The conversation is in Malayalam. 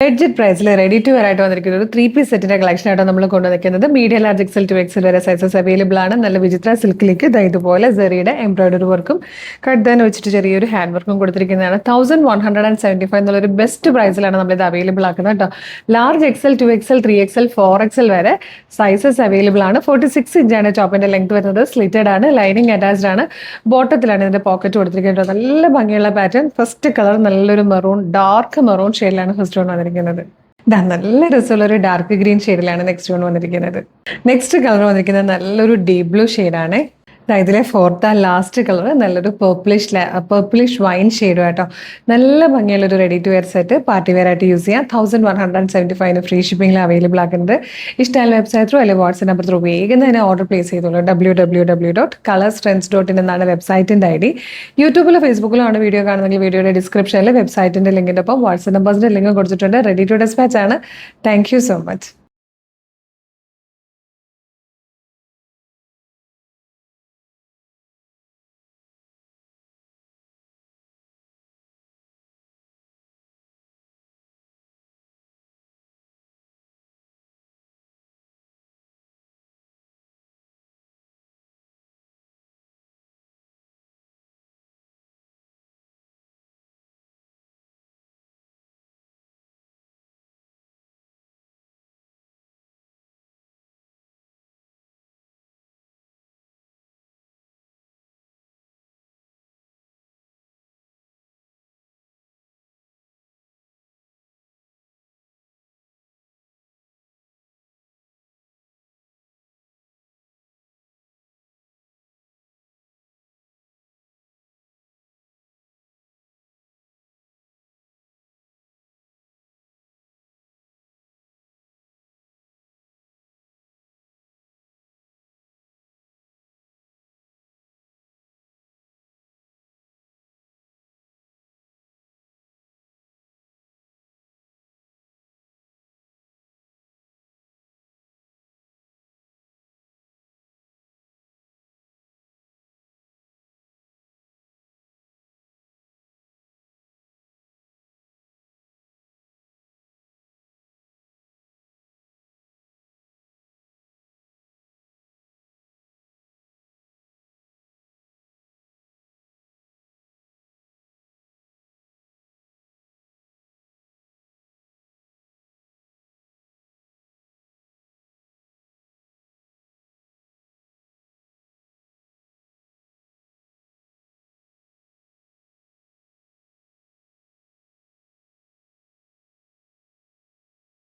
ബഡ്ജറ്റ് പ്രൈസിൽ റെഡി ടു വെയർ ആയിട്ട് വന്നിരിക്കുന്ന ഒരു 3 പീസ് സെറ്റിന്റെ കളക്ഷൻ ആയിട്ടോ നമ്മൾ കൊണ്ടുവന്നിരിക്കുന്നത്. Medium large XL to XL വരെ സൈസസ് അവൈലബിൾ ആണ്. നല്ല വിചിത്ര സിൽക്കിലേക്ക് ഇതുപോലെ സെറിയുടെ എംബ്രോയിഡറി വർക്കും കട്ട് ദാൻ വെച്ചിട്ട് ചെറിയൊരു ഹാൻഡ് വർക്കും കൊടുത്തിരിക്കുന്നതാണ്. 1175 എന്നുള്ളൊരു ബെസ്റ്റ് പ്രൈസിലാണ് നമ്മളിത് അവൈലബിൾ ആക്കുന്നത് കേട്ടോ. Large XL 2XL 3XL 4XL വരെ സൈസസ് അവൈലബിൾ ആണ്. 46 ഇഞ്ചാണ് ടോപ്പിന്റെ ലെങ്ത് വരുന്നത്. സ്ലിറ്റഡ് ആണ്, ലൈനിങ് അറ്റാച്ച്ഡ് ആണ്, ബോട്ടത്തിലാണ് ഇതിന്റെ പോക്കറ്റ് കൊടുത്തിരിക്കുന്നത്. നല്ല ഭംഗിയുള്ള പാറ്റേൺ. ഫസ്റ്റ് കളർ നല്ലൊരു മെറൂൺ, ഡാർക്ക് മെറൂൺ ഷെയ്ഡിലാണ് ഫസ്റ്റ് വൺ വന്നിരിക്കുന്നത്. നല്ല രസമുള്ള ഒരു ഡാർക്ക് ഗ്രീൻ ഷെയ്ഡിലാണ് നെക്സ്റ്റ് വൺ വന്നിരിക്കുന്നത്. നെക്സ്റ്റ് കളർ വന്നിരിക്കുന്നത് നല്ലൊരു ഡീപ് ബ്ലൂ ഷെയ്ഡാണ്. ഇതിലെ ഫോർത്ത് ആൻഡ് ലാസ്റ്റ് കളർ നല്ലൊരു പേർപ്പിളിഷ് വൈൻ ഷെയ്ഡും ആട്ടോ. നല്ല ഭംഗിയുള്ളൊരു ready to wear set party wear ആയിട്ട് യൂസ് ചെയ്യാം. 1175 ഫ്രീ ഷിപ്പിംഗിൽ അവൈലബിൾ ആക്കുന്നത്. ഇഷ്ടമായ വെബ്സൈറ്റ് ത്രൂ അല്ലെങ്കിൽ വാട്സ്ആപ്പ് നമ്പർ ത്രൂ വേഗം തന്നെ ഓർഡർ പ്ലേസ് ചെയ്തോളൂ. www.colorstrends.in എന്നാണ് വെബ്സൈറ്റിന്റെ ID. യൂട്യൂബിലോ ഫേസ്ബുക്കിലോ ആണ് വീഡിയോ കാണുന്നെങ്കിൽ വീഡിയോയുടെ ഡിസ്ക്രിപ്ഷനിൽ വെബ്സൈറ്റിന്റെ ലിങ്കിന്റെ ഒപ്പം വാട്സ്ആപ്പ് നമ്പേഴ്സിന്റെ ലിങ്കും കൊടുത്തിട്ടുണ്ട്. റെഡി ടു ഡെസ്പാച്ച് ആണ്. Thank you so much.